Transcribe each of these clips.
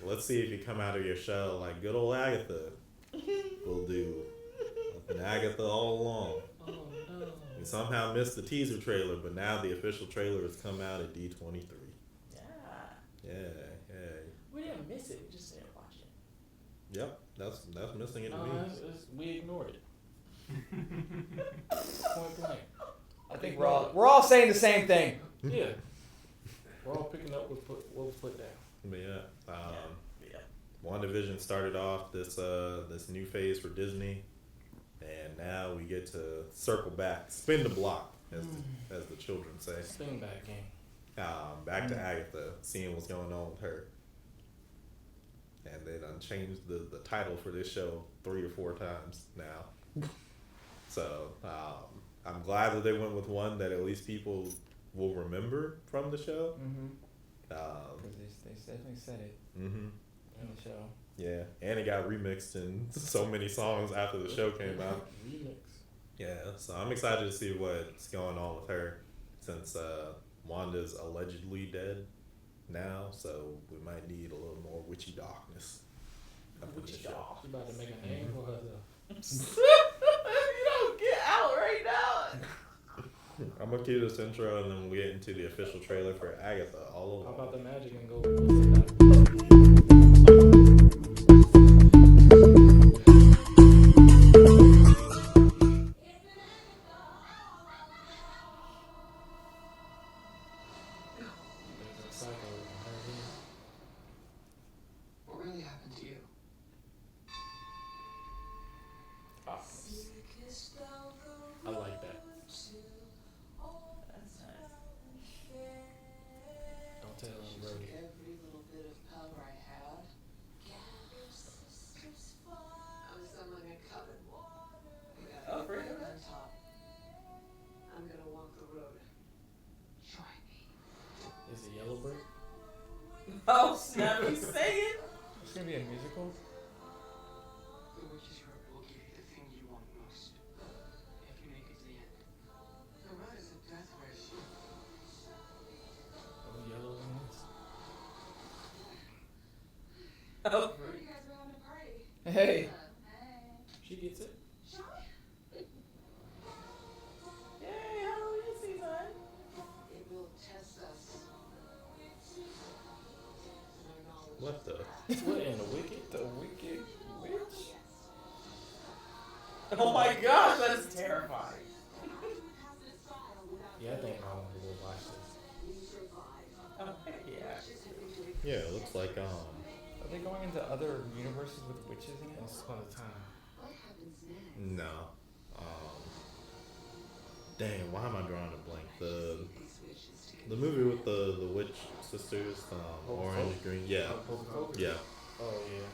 let's see if you come out of your shell like good old Agatha will do. I've been Agatha all along. Oh no. We somehow missed the teaser trailer, but now the official trailer has come out at D23. Yeah. Yeah, yeah. We didn't miss it. We just didn't watch it. Yep, that's missing it to No, me. we ignored it. Point blank. I think we're all saying the same thing. Yeah. We're all picking up what was put down. But yeah, Yeah. WandaVision started off this new phase for Disney, and now we get to circle back, spin the block, as the children say. Spin back game. Back to Agatha, seeing what's going on with her. And they done changed the title for this show 3 or 4 times now. So I'm glad that they went with one that at least people will remember from the show. Because they definitely said it in the show. Yeah, and it got remixed in so many songs after the show came out. Remix. Yeah, so I'm excited to see what's going on with her, since Wanda's allegedly dead now, so we might need a little more witchy darkness. Witchy dog. She's about to make a name for herself. You don't get out right now. I'm gonna cue this intro and then we'll get into the official trailer for Agatha all How over. about the magic and go? What really happened to you? I like that. That's nice. Don't tell She him, took Brody. every little bit of power I had. I was someone I covered. Oh, for real? On top. I'm gonna walk the road. Join me. Is it Yellow Bird? Oh, snap, he's saying. It's gonna be a musical. The witch's herb will give you the thing you want most. If you make it to the end. The road is a death wish. Oh, yellow ones. Oh, you guys are having a party. Hey. She gets it. Yay, Halloween season. It will test us. What the? What in the wicked? The Wicked Witch? Oh my gosh, that is terrifying. Yeah, I think I want to go watch this. Oh, yeah. Yeah, it looks like Are they going into other universes with witches in it? Once upon a time. no. Dang, why am I drawing a blank? The movie with the witch sisters, orange, green, yeah, yeah. Oh yeah.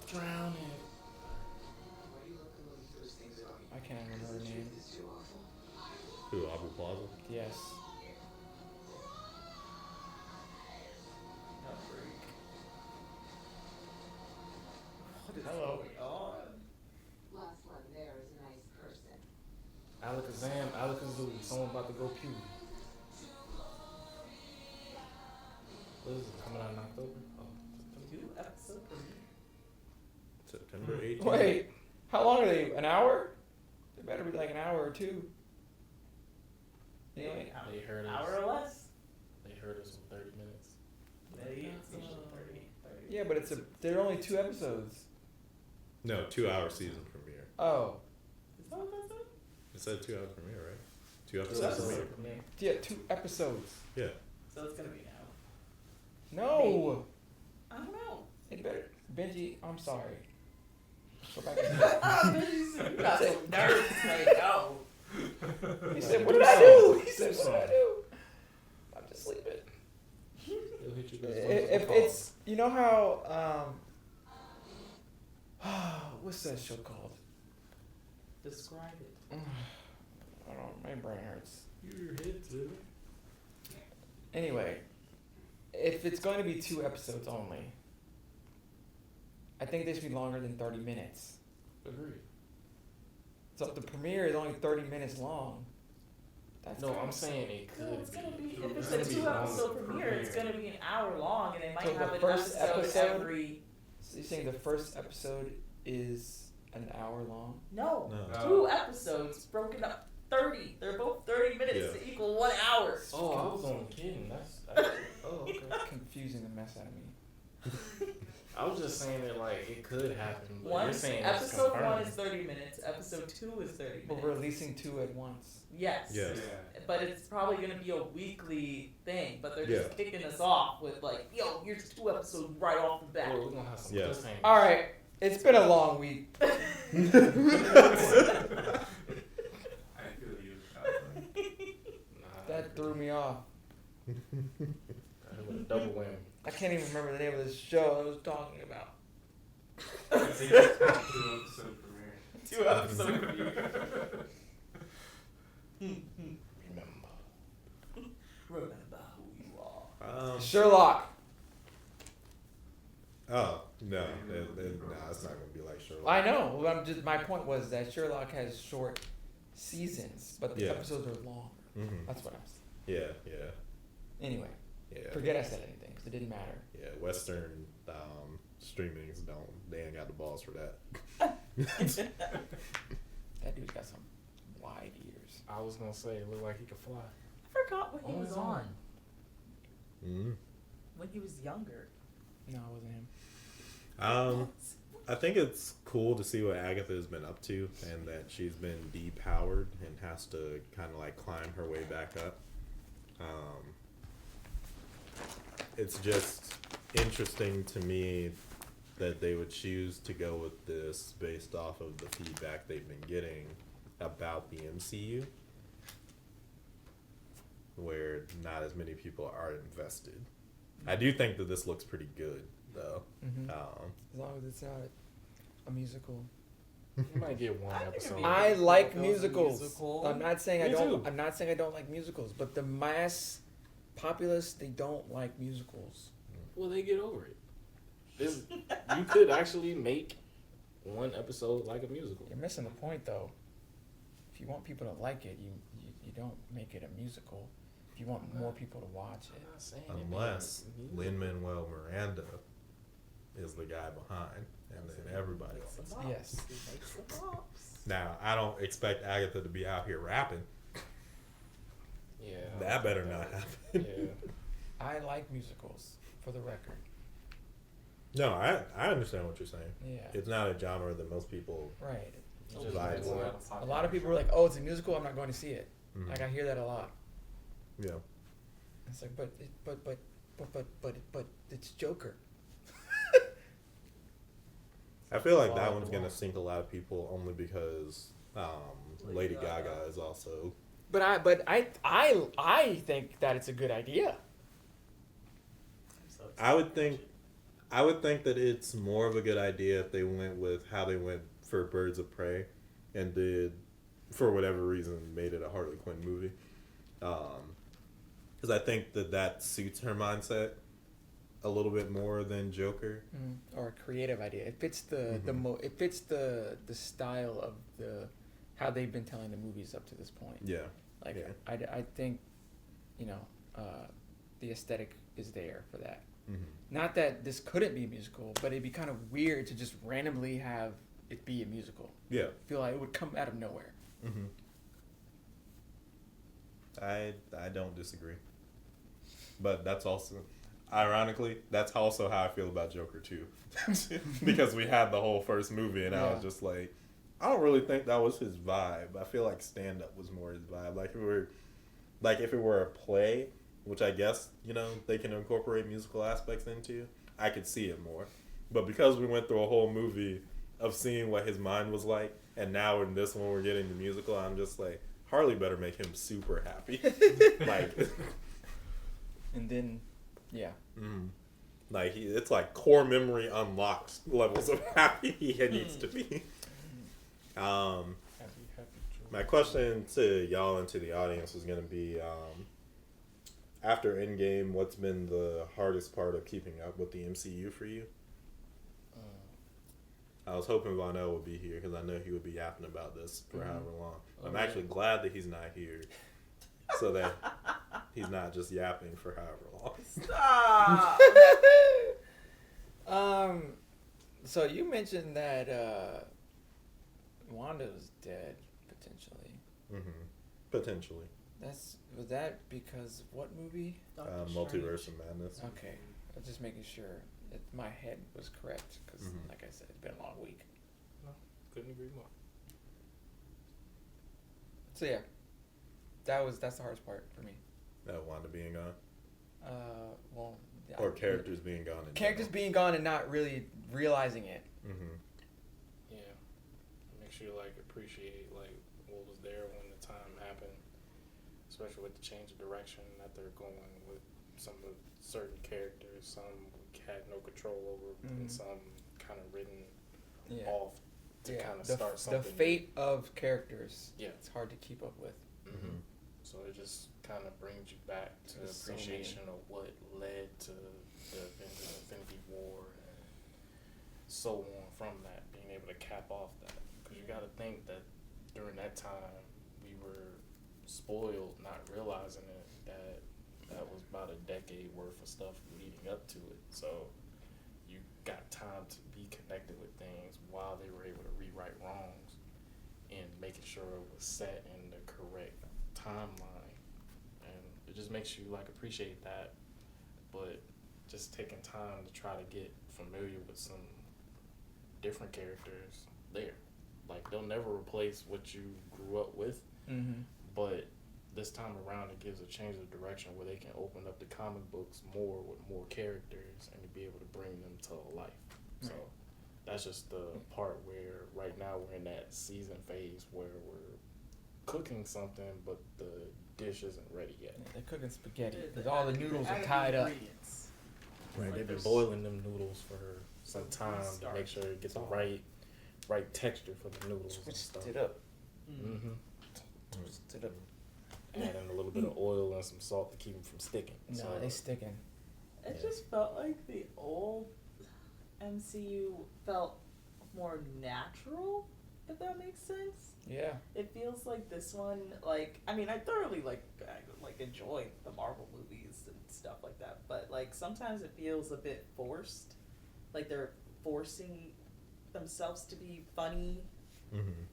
Drowning. I can't remember her name. Who, Aubrey Plaza? Yes. Hello. Last one there is a nice person. Alakazam, Alakazoo. Someone about to go pew. What is it? Coming out in October? Oh, Two episode premiere. September 18th. Wait, how long are they? An hour? They better be like an hour or two. Yeah. They heard us. Hour or less? They heard us in 30 minutes. Maybe it's usually 30. Yeah, but they're only 2 episodes. No, 2-hour season premiere. Oh. Is that what that said? It said 2-hour premiere, right? 2 Two episodes episodes. premiere. Yeah. Yeah, 2 episodes. Yeah. So it's gonna be now. No. I don't know. It better. Benji, I'm sorry. Go back. You got some nerves to say no. He said, "What did I do?" He said, "What did I do?" I'm just sleeping. It'll hit you guys If it's, you know how what's that show called? Describe it. I don't. My brain hurts. your head too. Anyway, if it's going to be 2 episodes only, I think they should be longer than 30 minutes. Agreed. So the premiere is only 30 minutes long. That's No, kinda- I'm saying it No, could it's gonna be. be. If it's gonna a be 2-episode longer premiere, it's gonna be an hour long, and they might So the have an first episode episode- every. So you're saying the first episode is an hour long? No, No. 2 episodes broken up 30. They're both 30 minutes Yeah. to equal 1 hour. Oh, I was only kidding. Oh, okay. Confusing the mess out of me. I was just saying that like it could happen. But you're saying it's Episode 1 confirmed. is 30 minutes. Episode 2 is 30 We're minutes. releasing 2 at once. Yes. Yes. But it's probably gonna be a weekly thing. But they're just Yeah. kicking us off with like, yo, here's 2 episodes right off the bat. Well, we're gonna have some Yeah. cliffhangers. All right, it's been a long week. I feel you. Nah, That threw me off. With a double whammy. I can't even remember the name of the show I was talking about. It's a 2-episode premiere. 2 episode premiere. Remember who you are. Sherlock. Oh no, it's not gonna be like Sherlock. I know. Well, my point was that Sherlock has short seasons, but the Yeah. episodes are long. Mm-hmm. That's what I was. Yeah. Anyway, Yeah. forget I said anything because it didn't matter. Yeah, Western streamings they ain't got the balls for that. That dude's got some wide ears. I was gonna say it looked like he could fly. I forgot what he was on Mm-hmm. when he was younger. No, it wasn't him. I think it's cool to see what Agatha has been up to, and that she's been depowered and has to kind of like climb her way back up. It's just interesting to me that they would choose to go with this based off of the feedback they've been getting about the MCU, where not as many people are invested. I do think that this looks pretty good, though. Mm-hmm. Um, As long as it's not a musical. You might get one I think it'd episode. be- I like Those are musicals. musical. I'm not saying I Me don't. too. I'm not saying I don't like musicals, but the mass populace they don't like musicals. Well, they get over it. You could actually make one episode like a musical. You're missing the point, though. If you want people to like it, you don't make it a musical. If you want more people to watch it. I'm not saying it unless being a Lin-Manuel Miranda is the guy behind, and then everybody else. Yes. He makes the bops. Now, I don't expect Agatha to be out here rapping. Yeah. That better not happen. Yeah. I like musicals, for the record. No, I understand what you're saying. Yeah. It's not a genre that most people. Right. You just Vibes. go out. A lot of people are like, "Oh, it's a musical. I'm not going to see it." Mhm. Like I hear that a lot. Yeah. It's like, but it's Joker. I feel like Fall that out one's the gonna wall. sink a lot of people only because Lady Gaga is also. But I think that it's a good idea. I would think that it's more of a good idea if they went with how they went for Birds of Prey, and did, for whatever reason, made it a Harley Quinn movie. Because I think that suits her mindset a little bit more than Joker. Or a creative idea. It fits it fits the style of how they've been telling the movies up to this point. Yeah. Like Yeah. I think, the aesthetic is there for that. Mm-hmm. Not that this couldn't be a musical, but it'd be kind of weird to just randomly have it be a musical. Yeah. I feel like it would come out of nowhere. Mm-hmm. I don't disagree. But that's also, ironically, that's also how I feel about Joker too. Because we had the whole first movie, and I was just like, I don't really think that was his vibe. I feel like stand up was more his vibe. Like if it were a play, which I guess, they can incorporate musical aspects into, I could see it more. But because we went through a whole movie of seeing what his mind was like, and now in this one we're getting the musical, I'm just like, Harley better make him super happy. Like, And then, yeah. like it's like core memory unlocked levels of happy he needs to be. Happy My question to y'all and to the audience was going to be, after Endgame, what's been the hardest part of keeping up with the MCU for you? I was hoping Vonell would be here because I know he would be yapping about this for however long. I'm actually glad that he's not here so that he's not just yapping for however long. Stop. So you mentioned that Wanda was dead potentially. Mm-hmm. Potentially. Was that because of what movie? Multiverse of Madness. Okay, I was just making sure that my head was correct because, like I said, it's been a long week. No, couldn't agree more. So yeah, that's the hardest part for me. Wanda being gone. Well, Or characters being gone. characters being gone and not really realizing it. Mm-hmm. Yeah, makes you like appreciate like what was there when the time happened, especially with the change of direction that they're going with some of certain characters. Some we had no control over, and some kind of written off to kind of start something. The fate of characters. Yeah, it's hard to keep up with. Mm-hmm. So it just kind of brings you back to appreciation of what led to the Infinity War and so on from that, being able to cap off that. Because you got to think that during that time, we were spoiled, not realizing it, that was about a decade worth of stuff leading up to it. So you got time to be connected with things while they were able to rewrite wrongs and making sure it was set in the correct timeline. And it just makes you like appreciate that, but just taking time to try to get familiar with some different characters there. Like they'll never replace what you grew up with, but this time around it gives a change of direction where they can open up the comic books more with more characters and to be able to bring them to life. So that's just the part where right now we're in that season phase where we're cooking something but the dish isn't ready yet. Yeah, they're cooking spaghetti because all the noodles are tied up. Right, they've been boiling them noodles for some time to make sure it gets the right texture for the noodles and stuff. Twist it up. Twist it up. Adding a little bit of oil and some salt to keep them from sticking. No, So, they sticking. It just felt like the old MCU felt more natural, if that makes sense. Yeah. It feels like this one, like, I mean, I thoroughly like enjoy the Marvel movies and stuff like that, but like sometimes it feels a bit forced, like they're forcing themselves to be funny.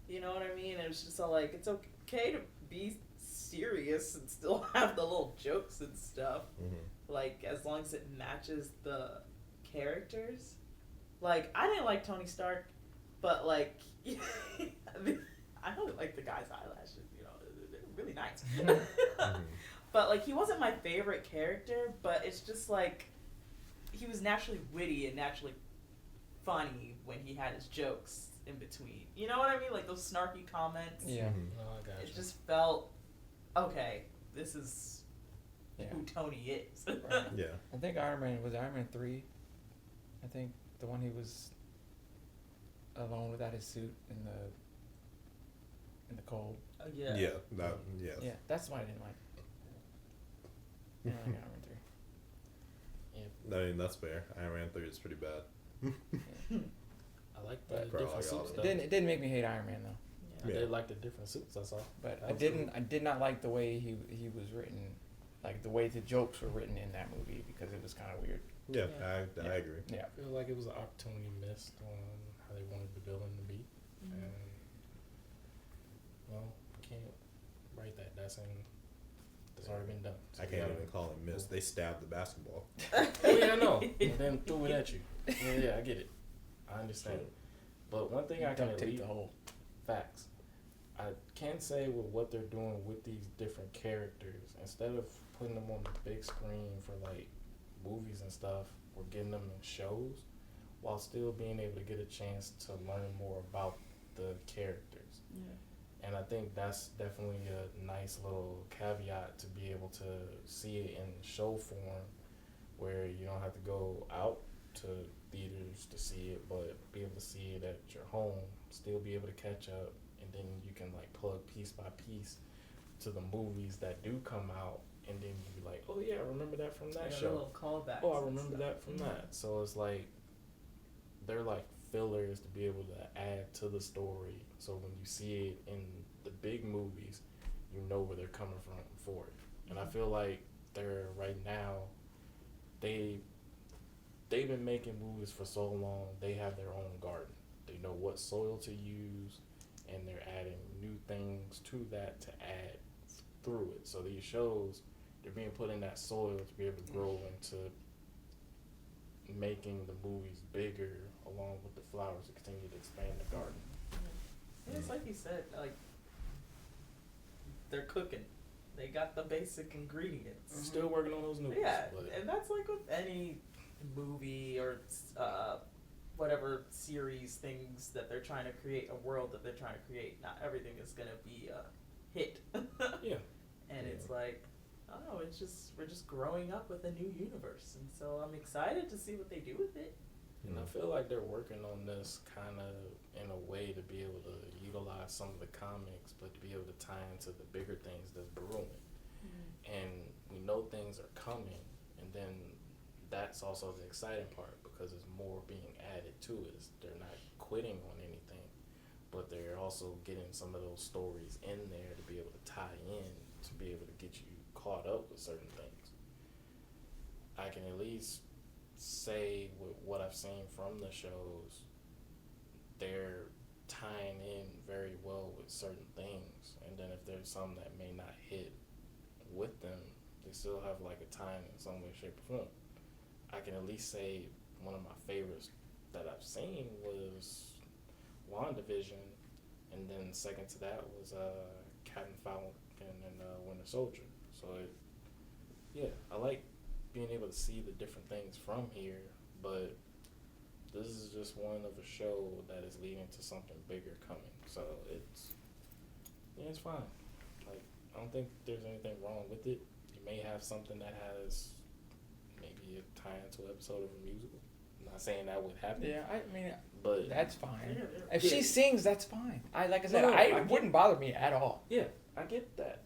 You know what I mean? And it's just so like it's okay to be serious and still have the little jokes and stuff, like as long as it matches the characters. Like I didn't like Tony Stark, but like I really like the guy's eyelashes, you know, they're really nice. But like he wasn't my favorite character, but it's just like he was naturally witty and naturally funny when he had his jokes in between. You know what I mean? Like those snarky comments. Yeah. I got It you. just felt okay. This is Yeah. who Tony is. Right. Yeah. I think Iron Man 3. I think the one he was alone without his suit in the cold. Yeah. Yeah. That, yes. Yeah, that's why I didn't like. I didn't like Iron Man 3. I mean, that's fair. Iron Man 3 is pretty bad. I like the For all different y'all suits. that- Though. It didn't make me hate Iron Man though. I Yeah. did like the different suits I saw. But Absolutely. I did not like the way he was written, like the way the jokes were written in that movie because it was kind of weird. Yeah, Yeah. I agree. Yeah. I feel like it was an opportunity missed on how they wanted the villain to be. Mhm. And, well, can't write that. That's already been done. So I you can't gotta- even call it miss. They stabbed the basketball. Oh, yeah, I know. And then threw it at you. Yeah, I get it. I understand. But one thing I can Don't at take least, the whole. facts. I can say with what they're doing with these different characters, instead of putting them on the big screen for like movies and stuff, we're getting them in shows while still being able to get a chance to learn more about the characters. Yeah. And I think that's definitely a nice little caveat to be able to see it in show form where you don't have to go out to theaters to see it, but be able to see it at your home, still be able to catch up, and then you can like plug piece by piece to the movies that do come out, and then you be like, oh yeah, I remember that from that Yeah, show. little callbacks Oh, I and remember stuff. that from that. So it's like they're like fillers to be able to add to the story. So when you see it in the big movies, you know where they're coming from for it. And I feel like they're right now, they've been making movies for so long. They have their own garden. They know what soil to use, and they're adding new things to that to add through it. So these shows, they're being put in that soil to be able to grow into making the movies bigger, along with the flowers to continue to expand the garden. Yeah, it's like you said, like they're cooking. They got the basic ingredients. Still working on those new ones. Yeah, but and that's like with any movie or whatever series things that they're trying to create, a world that they're trying to create. Not everything is gonna be a hit. yeah. And it's like, oh, it's just we're just growing up with a new universe, and so I'm excited to see what they do with it. And I feel like they're working on this kind of in a way to be able to utilize some of the comics, but to be able to tie into the bigger things that's brewing. And we know things are coming, and then that's also the exciting part because there's more being added to it. They're not quitting on anything, but they're also getting some of those stories in there to be able to tie in, to be able to get you caught up with certain things. I can at least say with what I've seen from the shows, they're tying in very well with certain things, and then if there's some that may not hit with them, they still have like a tie in some way, shape, or form. I can at least say one of my favorites that I've seen was WandaVision, and then second to that was Captain Falcon and Winter Soldier. So I like being able to see the different things from here, but this is just one of a show that is leading to something bigger coming. So it's fine. Like, I don't think there's anything wrong with it. You may have something that has maybe a tie into an episode of a musical. I'm not saying that would happen. Yeah, I mean, but that's fine. Yeah. If she sings, that's fine. Like I said, No, I it wouldn't bother me at all. Yeah, I get that.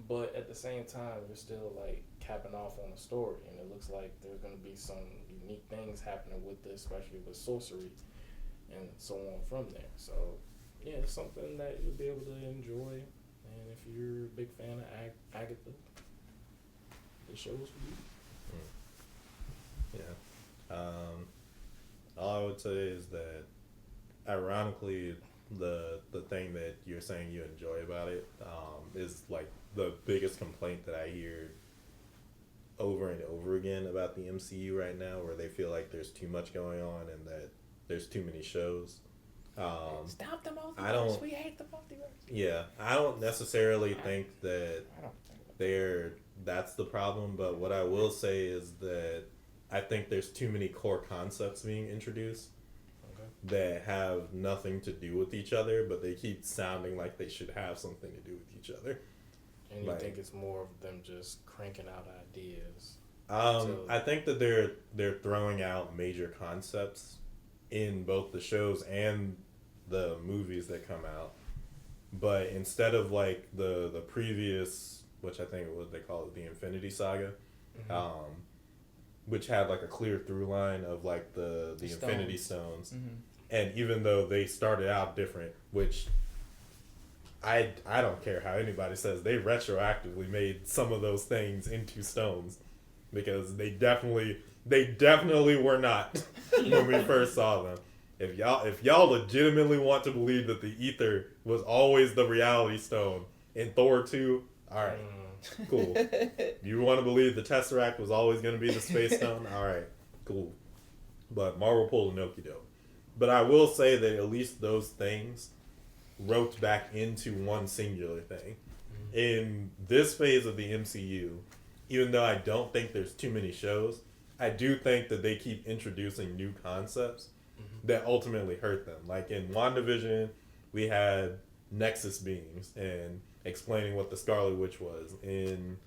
But at the same time, you're still like capping off on a story, and it looks like there's going to be some unique things happening with this, especially with sorcery and so on from there. So, yeah, it's something that you'll be able to enjoy. And if you're a big fan of Agatha, the show's for you. Yeah. All I would say is that, ironically, the thing that you're saying you enjoy about it is like the biggest complaint that I hear over and over again about the MCU right now, where they feel like there's too much going on and that there's too many shows. Stop the multiverse. I don't- We hate the multiverse. Yeah, I don't necessarily think that I don't think that's the problem, but what I will say is that I think there's too many core concepts being introduced Okay. that have nothing to do with each other, but they keep sounding like they should have something to do with each other. And you Like- think it's more of them just cranking out ideas? I think that they're throwing out major concepts in both the shows and the movies that come out, but instead of like the previous, which I think what they call it, the Infinity Saga, which had like a clear through line of like the Infinity Stones, and even though they started out different, which I don't care how anybody says, they retroactively made some of those things into stones, because they definitely were not when we first saw them. If y'all legitimately want to believe that the ether was always the reality stone in Thor 2, all right, cool. You want to believe the Tesseract was always going to be the space stone, all right, cool. But Marvel pulled an okie doke. But I will say that at least those things roped back into one singular thing. In this phase of the MCU, even though I don't think there's too many shows, I do think that they keep introducing new concepts that ultimately hurt them. Like in WandaVision, we had Nexus beings and explaining what the Scarlet Witch was. In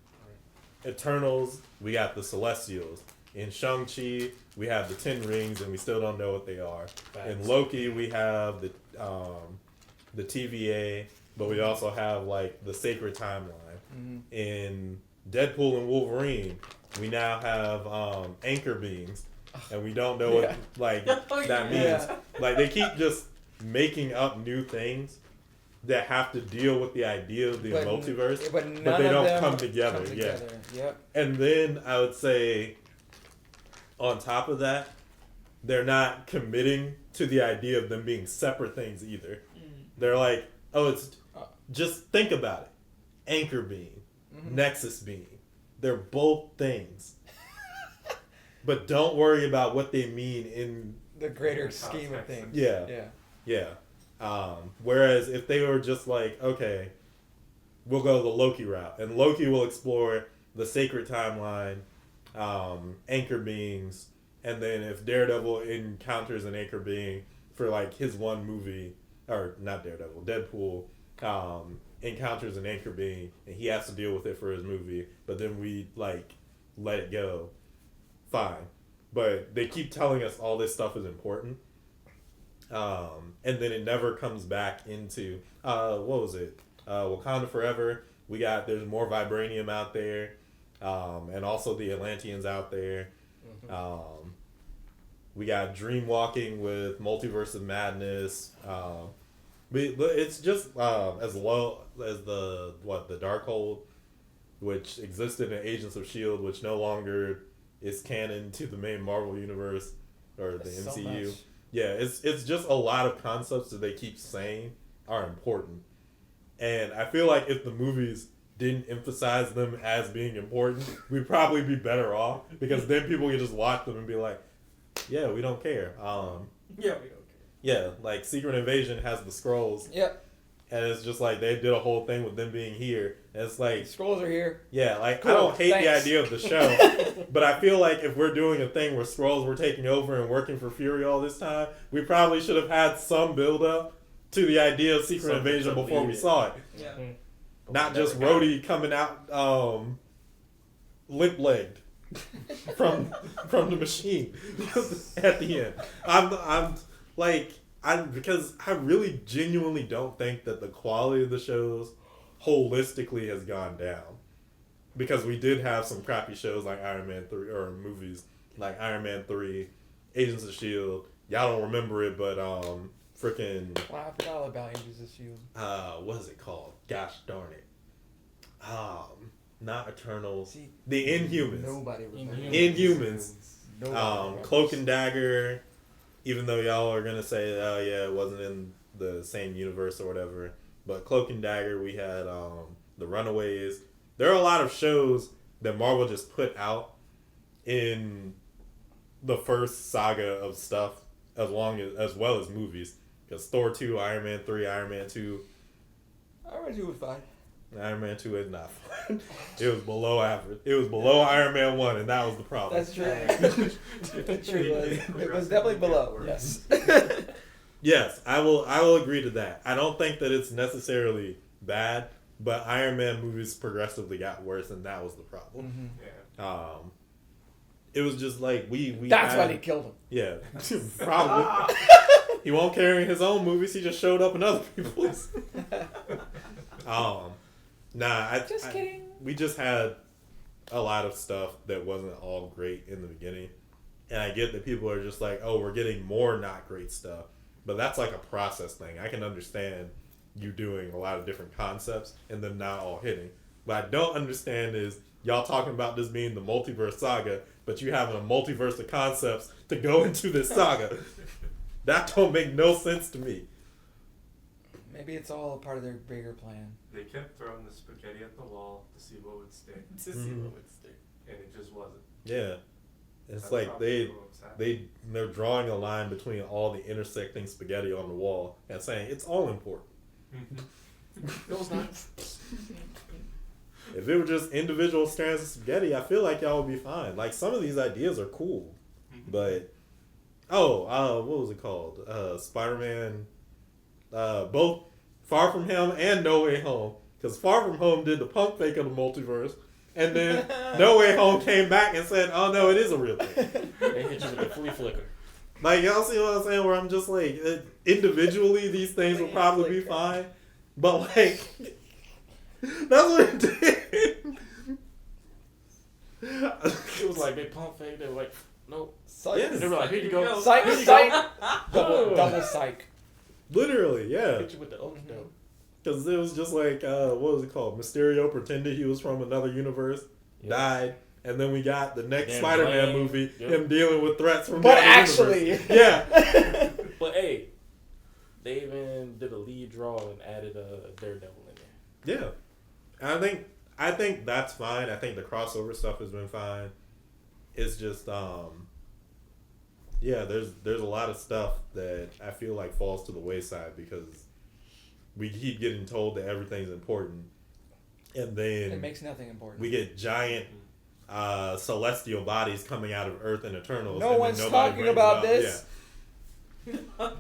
Eternals, we got the Celestials. In Shang-Chi, we have the 10 rings and we still don't know what they are. In Loki, we have the TVA, but we also have like the Sacred Timeline. In Deadpool and Wolverine, we now have anchor beings, and we don't know what like that means. Like they keep just making up new things that have to deal with the idea of the But- multiverse, but none but they of don't them come together. Yeah. Yep. And then I would say, on top of that, they're not committing to the idea of them being separate things either. They're like, oh, it's just think about it. Anchor being, Nexus being, they're both things. But don't worry about what they mean in The greater scheme of things. Yeah. Yeah. Whereas if they were just like, okay, we'll go the Loki route, and Loki will explore the sacred timeline, anchor beings, and then if Daredevil encounters an anchor being for like his one movie, or not Daredevil, Deadpool, encounters an anchor being and he has to deal with it for his movie, but then we like let it go, fine. But they keep telling us all this stuff is important, and then it never comes back into what was it, Wakanda Forever. There's more vibranium out there, and also the Atlanteans out there. We got Dream Walking with Multiverse of Madness. But it's just as well as the Darkhold, which existed in Agents of S.H.I.E.L.D., which no longer is canon to the main Marvel universe or the So MCU. much. Yeah, it's just a lot of concepts that they keep saying are important. And I feel like if the movies didn't emphasize them as being important, we'd probably be better off, because then people could just watch them and be like, yeah, we don't care. Yeah, we don't care. Yeah, like Secret Invasion has the Skrulls, Yep. and it's just like they did a whole thing with them being here. And it's like, Scrolls are here. yeah, like Cool, I don't hate the thanks. idea of the show, but I feel like if we're doing a thing where Skrulls were taking over and working for Fury all this time, we probably should have had some build up to the idea of Secret Something Invasion to before lead we it. saw it. Yeah. Not Never just got it. Rhodey coming out limp legged from the machine at the end. I'm like because I really genuinely don't think that the quality of the shows holistically has gone down. Because we did have some crappy shows like Iron Man 3, or movies like Iron Man 3, Agents of S.H.I.E.L.D. Y'all don't remember it, but freaking Wow, I forgot all about Agents of S.H.I.E.L.D. what is it called? Gosh darn it. Not Eternals. See, The Inhumans. Nobody remembers. Inhumans. Nobody remembers. Cloak and Dagger, even though y'all are gonna say, oh yeah, it wasn't in the same universe or whatever. But Cloak and Dagger, we had The Runaways. There are a lot of shows that Marvel just put out in the first saga of stuff, as well as movies. Because Thor 2, Iron Man 3, Iron Man 2. Iron Man 2 was fine. Iron Man 2 is not fun. It was below average. It was below Iron Man 1, and that was the problem. That's true. It was definitely below. Yes. Yes, I will agree to that. I don't think that it's necessarily bad, but Iron Man movies progressively got worse, and that was the problem. Yeah. It was just like we That's had, why they killed him. Yeah, probably. He won't carry his own movies. He just showed up in other people's. Just kidding. We just had a lot of stuff that wasn't all great in the beginning, and I get that people are just like, "Oh, we're getting more not great stuff," but that's like a process thing. I can understand you doing a lot of different concepts and them not all hitting. What I don't understand is y'all talking about this being the multiverse saga, but you having a multiverse of concepts to go into this saga. That don't make no sense to me. Maybe it's all part of their bigger plan. They kept throwing the spaghetti at the wall to see what would stick, To see what would stick. and it just wasn't. Yeah. It's That's like probably what was happening. they're drawing a line between all the intersecting spaghetti on the wall and saying it's all important. No, it's not. If it were just individual strands of spaghetti, I feel like y'all would be fine. Like, some of these ideas are cool, but what was it called? Spider-Man, both Far From Home and No Way Home, because Far From Home did the pump fake of the multiverse, and then No Way Home came back and said, "Oh no, it is a real thing." They hit you with the flea flicker. Like, y'all see what I'm saying? Where I'm just like, individually, these things will probably be fine, but like, that's what it did. It was like they pump fake. They were like, nope. Psych. Yes. They were like, here you go. Psych. Here you Psych. go. Double psych. Literally, yeah. Hit you with the okie doke. Because it was just like, what was it called? Mysterio pretended he was from another universe, died, and then we got the next Spider-Man movie, him dealing with threats from the other universe. Yeah. But hey, they even did a lead draw and added a Daredevil in there. Yeah. And I think that's fine. I think the crossover stuff has been fine. It's just, yeah, there's a lot of stuff that I feel like falls to the wayside because we keep getting told that everything's important, and then It makes nothing important. we get giant celestial bodies coming out of Earth and Eternals. No and one's then nobody talking brings about it up. this.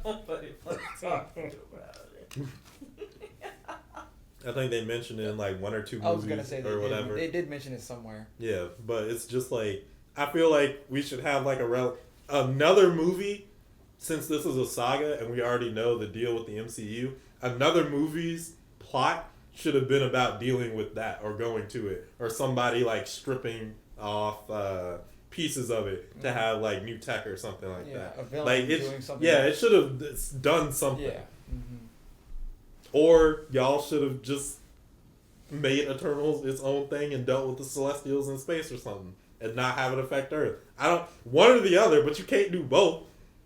Nobody was talking about it. I think they mentioned it in like one or two I was movies gonna say or whatever. they did mention it somewhere. Yeah, but it's just like I feel like we should have like another movie, since this is a saga and we already know the deal with the MCU. Another movie's plot should have been about dealing with that or going to it, or somebody like stripping off pieces of it to have like new tech or something like that. A villain Like doing something. yeah, it should have done something. Yeah. Mm-hmm. Or y'all should have just made Eternals its own thing and dealt with the Celestials in space or something, and not have it affect Earth. One or the other, but you can't do both.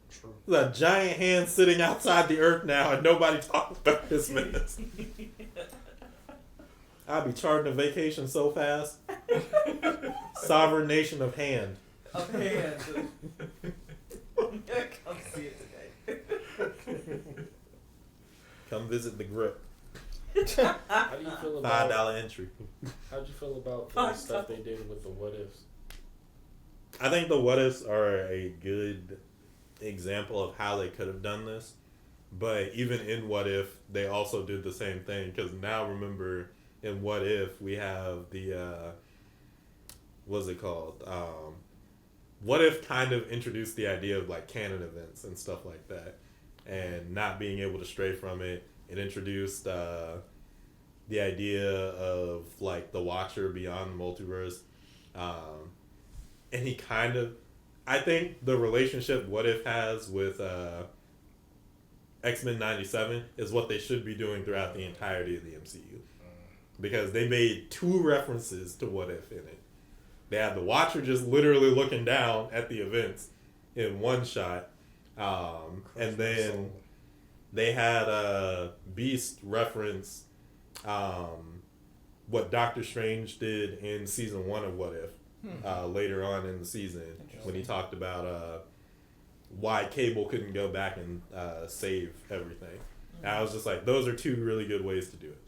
True. There's a giant hand sitting outside the Earth now, and nobody talks about this mess. I'll be charging a vacation so fast. Sovereign nation of hand. Of hand. Come see it today. Come visit the grip. How do you feel about $5 entry. How'd you feel about the stuff they did with the what ifs? I think the what ifs are a good example of how they could have done this, but even in what if, they also did the same thing, because now remember in what if we have the what's it called, what if kind of introduced the idea of like canon events and stuff like that, and not being able to stray from it. It introduced the idea of like the Watcher beyond the multiverse, and he kind of, I think the relationship What If has with X-Men 97 is what they should be doing throughout the entirety of the MCU, because they made 2 references to What If in it. They had the Watcher just literally looking down at the events in one shot, and then they had a Beast reference what Doctor Strange did in season 1 of What If, later on in the season, when he talked about why Cable couldn't go back and save everything. And I was just like, those are 2 really good ways to do it.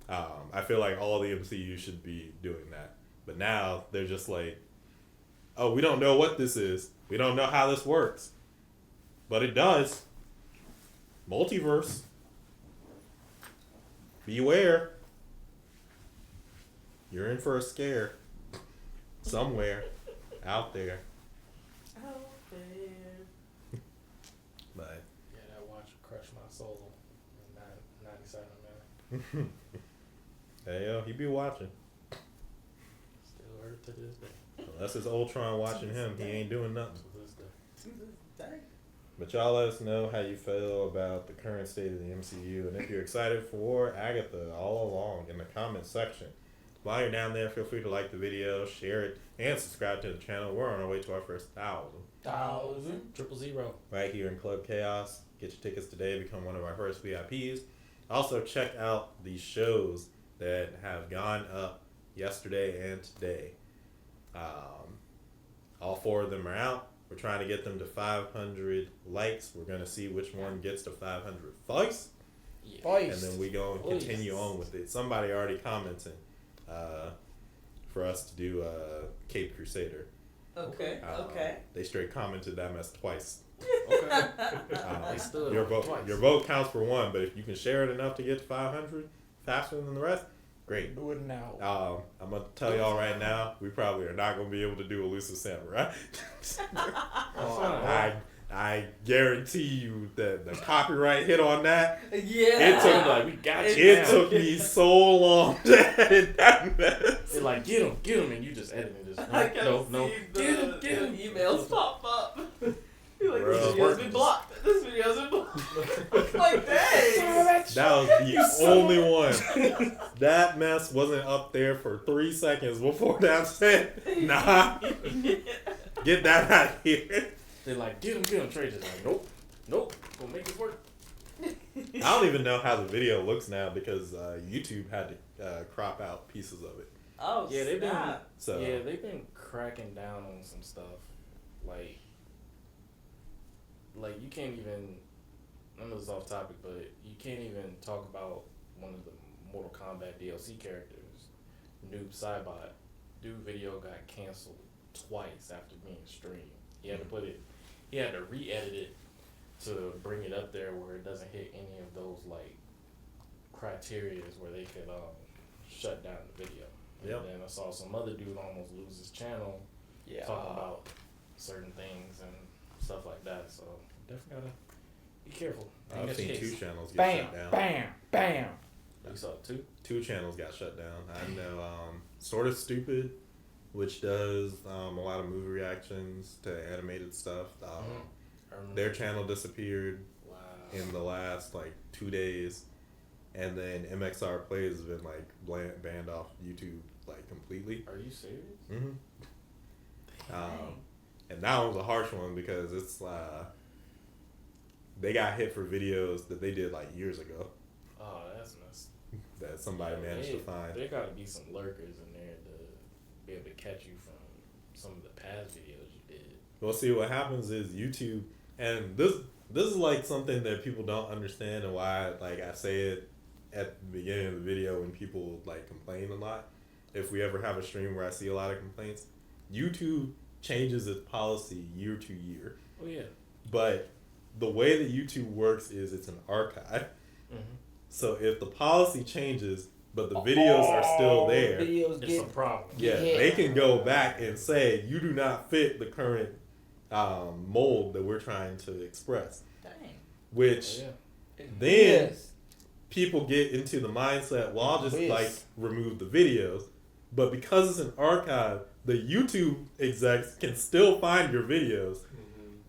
I feel like all the MCU should be doing that. But now they're just like, oh, we don't know what this is. We don't know how this works. But it does. Multiverse. Beware. You're in for a scare. Somewhere. Out there. Out there. But Yeah, that watch crushed my soul in 97, man. hey, yo, he be watching. Still hurt to this day. Unless it's Ultron watching him, he ain't doing nothing. To this day. To this day. But y'all let us know how you feel about the current state of the MCU, and if you're excited for Agatha all along in the comment section. While you're down there, feel free to like the video, share it, and subscribe to the channel. We're on our way to our first 1,000. 000. Right here in Club Chaos. Get your tickets today, become one of our first VIPs. Also, check out the shows that have gone up yesterday and today. All 4 of them are out. We're trying to get them to 500 likes. We're going to see which one gets to 500 likes. Yeah. And then we go and continue on with it. Somebody already commented for us to do Cape Crusader. Okay. Okay. They straight commented that mess twice. Okay. They stood Your on it vote, twice. your vote counts for 1, but if you can share it enough to get to 500 faster than the rest, great. Do it now. I'm gonna tell y'all right now, we probably are not gonna be able to do Elusive Samurai. I guarantee you that the copyright hit on that. Yeah. It took like, we got you. It now. took me so long to edit that mess. It's like, get him, and you just editing this. I kept No, seeing get the him. emails pop up. You're like, Bro. this video's been blocked. This video's been blocked. Like, dang. That was the only one. That mess wasn't up there for 3 seconds before that said, nah, get that out of here. They're like, get him. Trey just like, nope, gonna make it work. I don't even know how the video looks now because YouTube had to crop out pieces of it. Oh, Yeah, they've been snap. So they've been cracking down on some stuff. Like you can't even. I know this is off topic, but you can't even talk about one of the Mortal Kombat DLC characters, Noob Saibot. Dude video got canceled twice after being streamed. He had to he had to re-edit it to bring it up there where it doesn't hit any of those like criterias where they could shut down the video. Yep. And then I saw some other dude almost lose his channel talking about certain things and stuff like that. So definitely gotta be careful. I've seen 2 channels get Bam, shut down. bam, bam. You saw it too? 2 channels got shut down. I know Sort of Stupid, which does a lot of movie reactions to animated stuff. Their channel disappeared Wow. in the last like 2 days, and then MXR Plays has been like banned off YouTube like completely. Are you serious? And that one was a harsh one because it's they got hit for videos that they did like years ago Oh, that's messed. that somebody managed to find. There gotta be some lurkers in there to be able to catch you from some of the past videos you did. Well, see, what happens is YouTube, and this is like something that people don't understand, and why like I say it at the beginning of the video when people like complain a lot. If we ever have a stream where I see a lot of complaints, YouTube changes its policy year to year. Oh yeah. But the way that YouTube works is it's an archive. Mm-hmm. So if the policy changes, but the videos are still there, Videos It's a problem. yeah, they can go back and say you do not fit the current mold that we're trying to express. Dang. Which Yeah. then people get into the mindset, well, I'll just like remove the videos. But because it's an archive, the YouTube execs can still find your videos.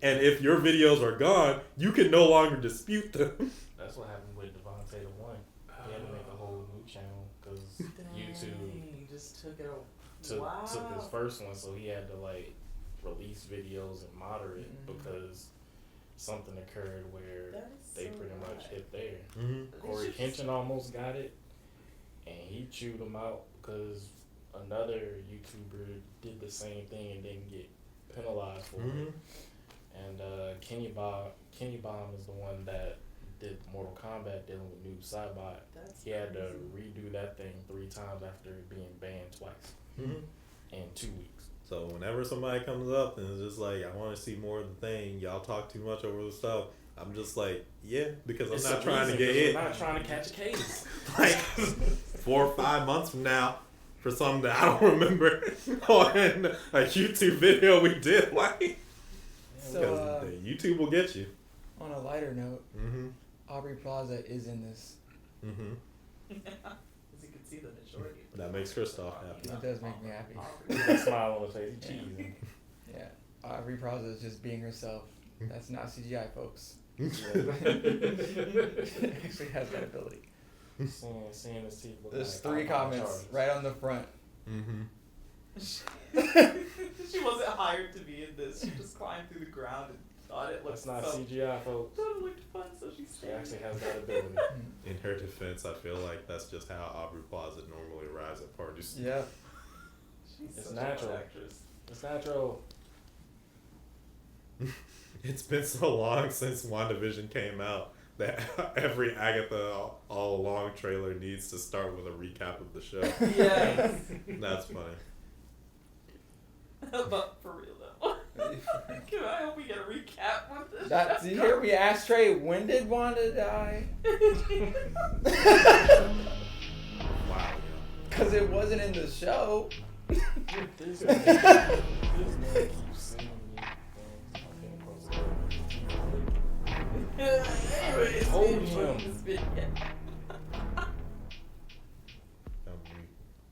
And if your videos are gone, you can no longer dispute them. That's what happened with Devontae the One. He had to make a whole new channel because YouTube He just took it over. took his first one, so he had to like release videos and moderate because something occurred where That is they so pretty much bad. hit there. Mm-hmm. Corey Kenshin almost got it, and he chewed him out because another YouTuber did the same thing and didn't get penalized for it. And Kenny Bomb is the one that did Mortal Kombat dealing with Noob Saibot. He had to redo that thing 3 times after being banned twice in 2 weeks. So whenever somebody comes up and is just like, I want to see more of the thing, y'all talk too much over the stuff, I'm just like, yeah, because I'm not trying to get hit. I'm not trying to catch a case. Like 4 or 5 months from now, for something that I don't remember on a YouTube video we did, like, So, because YouTube will get you. on a lighter note, Mm-hmm. Aubrey Plaza is in this. Mm-hmm. As you can see the majority. That makes Christoph happy. It does make me happy. With a smile on his face, he cheesing. Yeah, Aubrey Plaza is just being herself. That's not CGI, folks. Yeah. Actually has that ability. Seeing his teeth look There's like 3 Alpine comments Chargers. right on the front. Mm-hmm. She wasn't hired to be in this. She just climbed through the ground and thought it looked That's not so, CGI, folks. thought it looked fun, so she She stayed. actually has that ability. In her defense, I feel like that's just how Aubrey Plaza normally arrives at parties. Yeah. She's It's such natural. a good actress. It's natural. It's been so long since WandaVision came out that every Agatha all along trailer needs to start with a recap of the show. Yes. That's funny. But for real though. I hope we get a recap with this. That's here we asked Trey, when did Wanda die? Wow. Because it wasn't in the show. This man keeps sending me things. I'm getting close to it. Anyways, Hold enjoy him. this video.